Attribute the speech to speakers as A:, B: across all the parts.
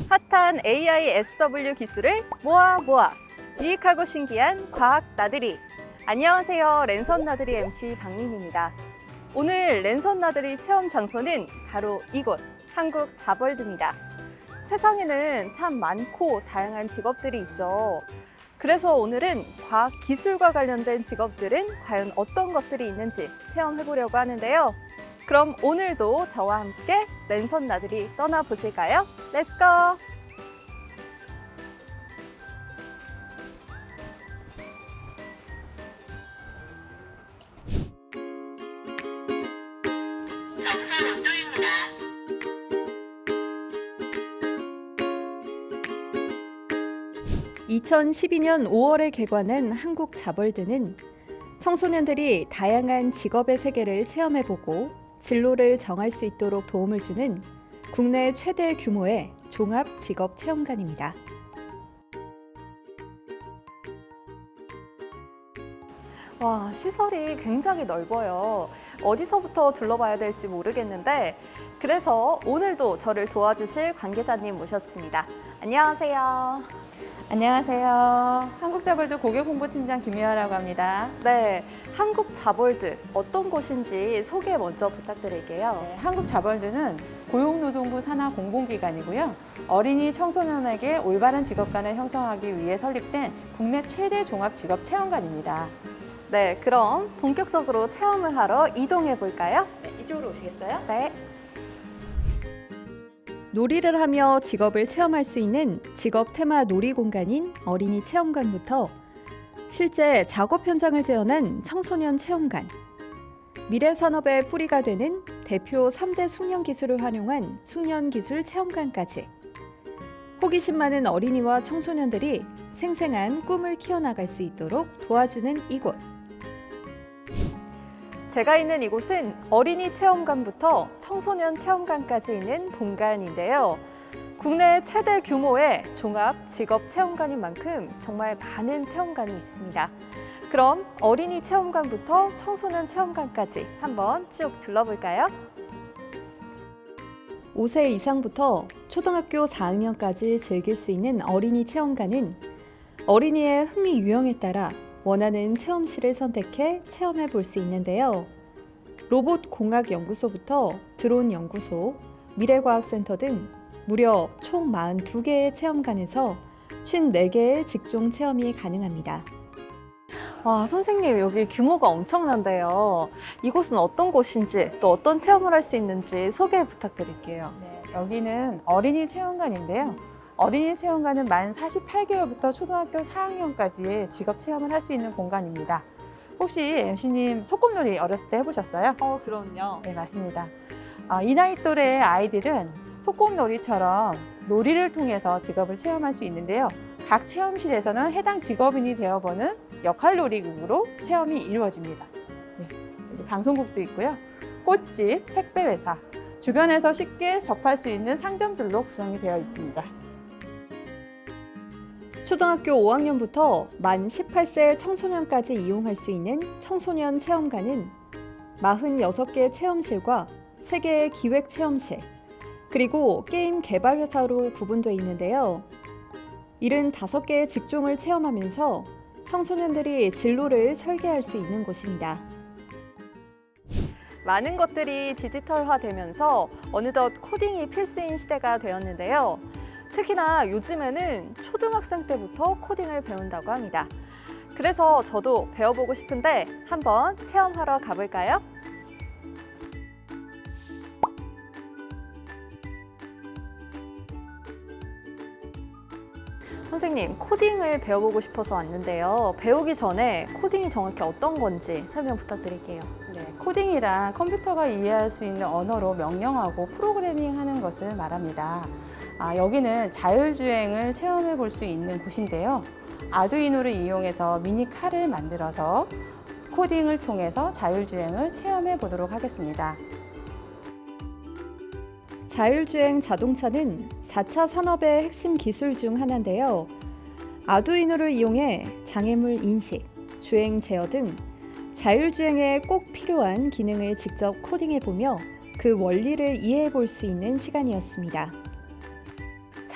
A: 핫한 AI SW 기술을 모아 유익하고 신기한 과학 나들이. 안녕하세요, 랜선 나들이 MC 박민입니다. 오늘 랜선 나들이 체험 장소는 바로 이곳 한국자벌드입니다. 세상에는 참 많고 다양한 직업들이 있죠. 그래서 오늘은 과학 기술과 관련된 직업들은 과연 어떤 것들이 있는지 체험해 보려고 하는데요. 그럼 오늘도 저와 함께 랜선 나들이 떠나보실까요? 렛츠 고!
B: 정상암도입니다.
A: 2012년 5월에 개관한 한국자벌드는 청소년들이 다양한 직업의 세계를 체험해보고 진로를 정할 수 있도록 도움을 주는 국내 최대 규모의 종합 직업 체험관입니다. 와, 시설이 굉장히 넓어요. 어디서부터 둘러봐야 될지 모르겠는데 그래서 오늘도 저를 도와주실 관계자님 모셨습니다. 안녕하세요.
C: 안녕하세요. 한국자벌드 고객홍보팀장 김미화라고 합니다.
A: 네, 한국자벌드 어떤 곳인지 소개 먼저 부탁드릴게요.
C: 네, 한국자벌드는 고용노동부 산하 공공기관이고요. 어린이 청소년에게 올바른 직업관을 형성하기 위해 설립된 국내 최대 종합 직업 체험관입니다.
A: 네, 그럼 본격적으로 체험을 하러 이동해 볼까요?
C: 네, 이쪽으로 오시겠어요?
A: 네. 놀이를 하며 직업을 체험할 수 있는 직업 테마 놀이 공간인 어린이 체험관부터 실제 작업 현장을 재현한 청소년 체험관, 미래 산업의 뿌리가 되는 대표 3대 숙련 기술을 활용한 숙련 기술 체험관까지 호기심 많은 어린이와 청소년들이 생생한 꿈을 키워나갈 수 있도록 도와주는 이곳. 제가 있는 이곳은 어린이 체험관부터 청소년 체험관까지 있는 본관인데요. 국내 최대 규모의 종합 직업 체험관인 만큼 정말 많은 체험관이 있습니다. 그럼 어린이 체험관부터 청소년 체험관까지 한번 쭉 둘러볼까요? 5세 이상부터 초등학교 4학년까지 즐길 수 있는 어린이 체험관은 어린이의 흥미 유형에 따라 원하는 체험실을 선택해 체험해 볼 수 있는데요. 로봇 공학 연구소부터 드론 연구소, 미래과학센터 등 무려 총 42개의 체험관에서 54개의 직종 체험이 가능합니다. 와, 선생님, 여기 규모가 엄청난데요. 이곳은 어떤 곳인지 또 어떤 체험을 할 수 있는지 소개 부탁드릴게요.
C: 네, 여기는 어린이 체험관인데요. 어린이 체험관은 만 48개월부터 초등학교 4학년까지의 직업 체험을 할 수 있는 공간입니다. 혹시 MC님 소꿉놀이 어렸을 때 해보셨어요?
A: 그럼요.
C: 네, 맞습니다. 이 나이 또래의 아이들은 소꿉놀이처럼 놀이를 통해서 직업을 체험할 수 있는데요. 각 체험실에서는 해당 직업인이 되어보는 역할놀이극으로 체험이 이루어집니다. 네, 여기 방송국도 있고요. 꽃집, 택배회사, 주변에서 쉽게 접할 수 있는 상점들로 구성이 되어 있습니다.
A: 초등학교 5학년부터 만 18세 청소년까지 이용할 수 있는 청소년 체험관은 46개 체험실과 3개의 기획 체험실, 그리고 게임 개발 회사로 구분되어 있는데요. 75개의 직종을 체험하면서 청소년들이 진로를 설계할 수 있는 곳입니다. 많은 것들이 디지털화되면서 어느덧 코딩이 필수인 시대가 되었는데요. 특히나 요즘에는 초등학생 때부터 코딩을 배운다고 합니다. 그래서 저도 배워보고 싶은데 한번 체험하러 가볼까요? 선생님, 코딩을 배워보고 싶어서 왔는데요. 배우기 전에 코딩이 정확히 어떤 건지 설명 부탁드릴게요.
C: 네, 코딩이란 컴퓨터가 이해할 수 있는 언어로 명령하고 프로그래밍하는 것을 말합니다. 여기는 자율주행을 체험해 볼 수 있는 곳인데요. 아두이노를 이용해서 미니카를 만들어서 코딩을 통해서 자율주행을 체험해 보도록 하겠습니다.
A: 자율주행 자동차는 4차 산업의 핵심 기술 중 하나인데요. 아두이노를 이용해 장애물 인식, 주행 제어 등 자율주행에 꼭 필요한 기능을 직접 코딩해보며 그 원리를 이해해 볼 수 있는 시간이었습니다.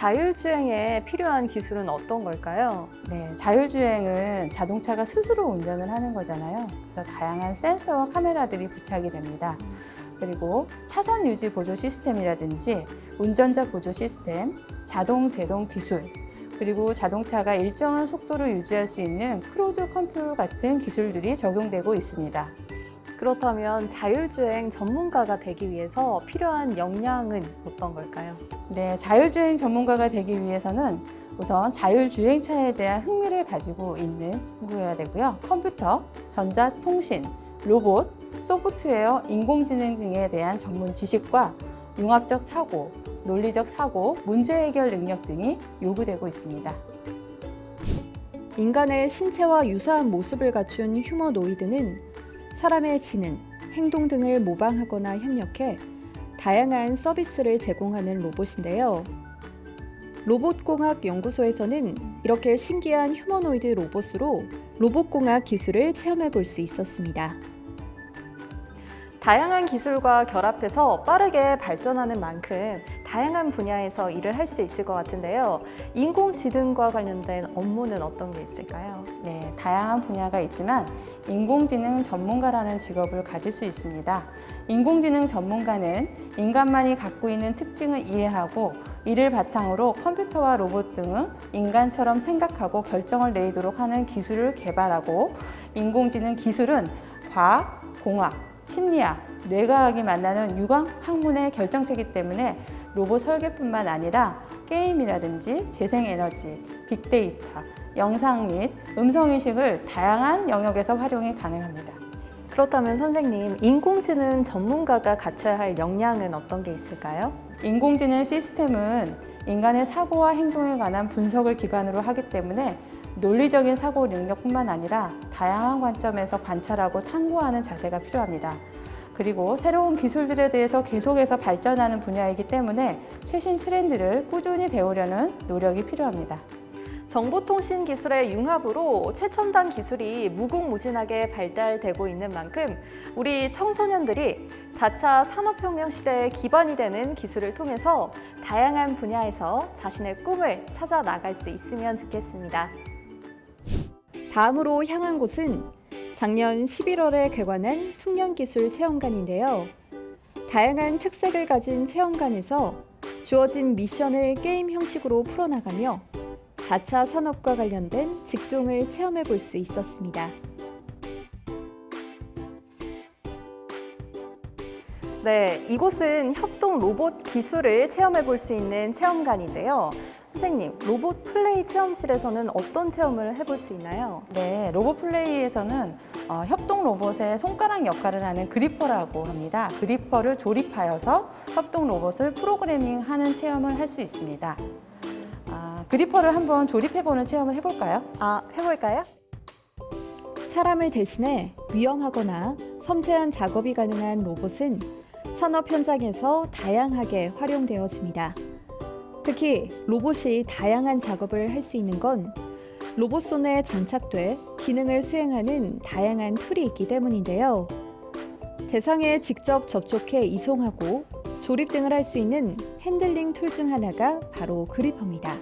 A: 자율주행에 필요한 기술은 어떤 걸까요?
C: 네, 자율주행은 자동차가 스스로 운전을 하는 거잖아요. 그래서 다양한 센서와 카메라들이 부착이 됩니다. 그리고 차선 유지 보조 시스템이라든지 운전자 보조 시스템, 자동 제동 기술, 그리고 자동차가 일정한 속도를 유지할 수 있는 크루즈 컨트롤 같은 기술들이 적용되고 있습니다.
A: 그렇다면 자율주행 전문가가 되기 위해서 필요한 역량은 어떤 걸까요?
C: 네, 자율주행 전문가가 되기 위해서는 우선 자율주행차에 대한 흥미를 가지고 있는 친구여야 되고요. 컴퓨터, 전자통신, 로봇, 소프트웨어, 인공지능 등에 대한 전문 지식과 융합적 사고, 논리적 사고, 문제 해결 능력 등이 요구되고 있습니다.
A: 인간의 신체와 유사한 모습을 갖춘 휴머노이드는 사람의 지능, 행동 등을 모방하거나 협력해 다양한 서비스를 제공하는 로봇인데요. 로봇공학 연구소에서는 이렇게 신기한 휴머노이드 로봇으로 로봇공학 기술을 체험해 볼 수 있었습니다. 다양한 기술과 결합해서 빠르게 발전하는 만큼 다양한 분야에서 일을 할 수 있을 것 같은데요. 인공지능과 관련된 업무는 어떤 게 있을까요?
C: 네, 다양한 분야가 있지만 인공지능 전문가라는 직업을 가질 수 있습니다. 인공지능 전문가는 인간만이 갖고 있는 특징을 이해하고 이를 바탕으로 컴퓨터와 로봇 등은 인간처럼 생각하고 결정을 내리도록 하는 기술을 개발하고, 인공지능 기술은 과학, 공학, 심리학, 뇌과학이 만나는 유광 학문의 결정체이기 때문에 로봇 설계뿐만 아니라 게임이라든지 재생에너지, 빅데이터, 영상 및 음성인식을 다양한 영역에서 활용이 가능합니다.
A: 그렇다면 선생님, 인공지능 전문가가 갖춰야 할 역량은 어떤 게 있을까요?
C: 인공지능 시스템은 인간의 사고와 행동에 관한 분석을 기반으로 하기 때문에 논리적인 사고 능력뿐만 아니라 다양한 관점에서 관찰하고 탐구하는 자세가 필요합니다. 그리고 새로운 기술들에 대해서 계속해서 발전하는 분야이기 때문에 최신 트렌드를 꾸준히 배우려는 노력이 필요합니다.
A: 정보통신 기술의 융합으로 최첨단 기술이 무궁무진하게 발달되고 있는 만큼 우리 청소년들이 4차 산업혁명 시대의 기반이 되는 기술을 통해서 다양한 분야에서 자신의 꿈을 찾아 나갈 수 있으면 좋겠습니다. 다음으로 향한 곳은 작년 11월에 개관한 숙련기술 체험관인데요. 다양한 특색을 가진 체험관에서 주어진 미션을 게임 형식으로 풀어나가며 4차 산업과 관련된 직종을 체험해 볼 수 있었습니다. 네, 이곳은 협동 로봇 기술을 체험해 볼 수 있는 체험관인데요. 선생님, 로봇 플레이 체험실에서는 어떤 체험을 해볼 수 있나요?
C: 네, 로봇 플레이에서는 협동 로봇의 손가락 역할을 하는 그리퍼라고 합니다. 그리퍼를 조립하여서 협동 로봇을 프로그래밍하는 체험을 할 수 있습니다. 그리퍼를 한번 조립해보는 체험을 해볼까요?
A: 해볼까요? 사람을 대신해 위험하거나 섬세한 작업이 가능한 로봇은 산업 현장에서 다양하게 활용되어집니다. 특히 로봇이 다양한 작업을 할 수 있는 건 로봇 손에 장착돼 기능을 수행하는 다양한 툴이 있기 때문인데요. 대상에 직접 접촉해 이송하고 조립 등을 할 수 있는 핸들링 툴 중 하나가 바로 그리퍼입니다.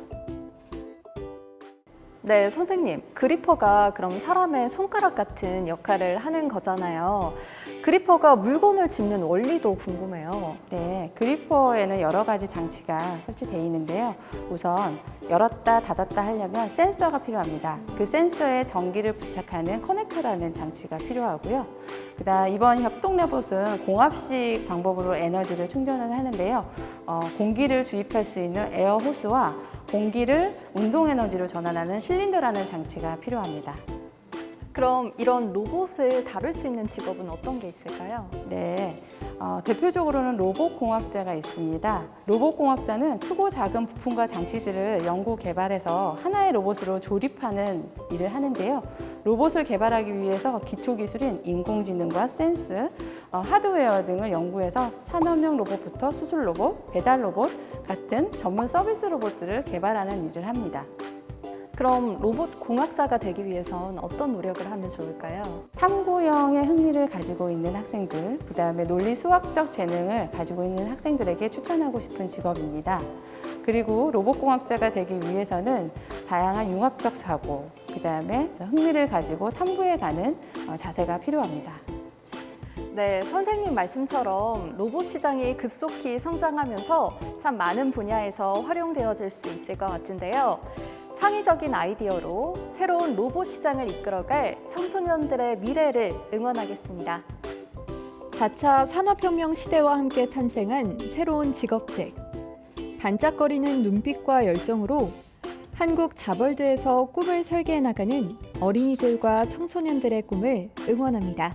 A: 네, 선생님, 그리퍼가 그럼 사람의 손가락 같은 역할을 하는 거잖아요. 그리퍼가 물건을 짚는 원리도 궁금해요.
C: 네, 그리퍼에는 여러 가지 장치가 설치되어 있는데요. 우선 열었다 닫았다 하려면 센서가 필요합니다. 그 센서에 전기를 부착하는 커넥터라는 장치가 필요하고요. 그다음 이번 협동 로봇은 공합식 방법으로 에너지를 충전을 하는데요. 공기를 주입할 수 있는 에어 호스와 공기를 운동 에너지로 전환하는 실린더라는 장치가 필요합니다.
A: 그럼 이런 로봇을 다룰 수 있는 직업은 어떤 게 있을까요?
C: 네, 대표적으로는 로봇공학자가 있습니다. 로봇공학자는 크고 작은 부품과 장치들을 연구 개발해서 하나의 로봇으로 조립하는 일을 하는데요. 로봇을 개발하기 위해서 기초기술인 인공지능과 센스, 하드웨어 등을 연구해서 산업용 로봇부터 수술 로봇, 배달 로봇 같은 전문 서비스 로봇들을 개발하는 일을 합니다.
A: 그럼 로봇 공학자가 되기 위해선 어떤 노력을 하면 좋을까요?
C: 탐구형의 흥미를 가지고 있는 학생들, 그다음에 논리 수학적 재능을 가지고 있는 학생들에게 추천하고 싶은 직업입니다. 그리고 로봇공학자가 되기 위해서는 다양한 융합적 사고, 그다음에 흥미를 가지고 탐구해가는 자세가 필요합니다.
A: 네, 선생님 말씀처럼 로봇 시장이 급속히 성장하면서 참 많은 분야에서 활용되어질 수 있을 것 같은데요. 창의적인 아이디어로 새로운 로봇 시장을 이끌어갈 청소년들의 미래를 응원하겠습니다. 4차 산업혁명 시대와 함께 탄생한 새로운 직업들. 반짝거리는 눈빛과 열정으로 한국 자벌드에서 꿈을 설계해 나가는 어린이들과 청소년들의 꿈을 응원합니다.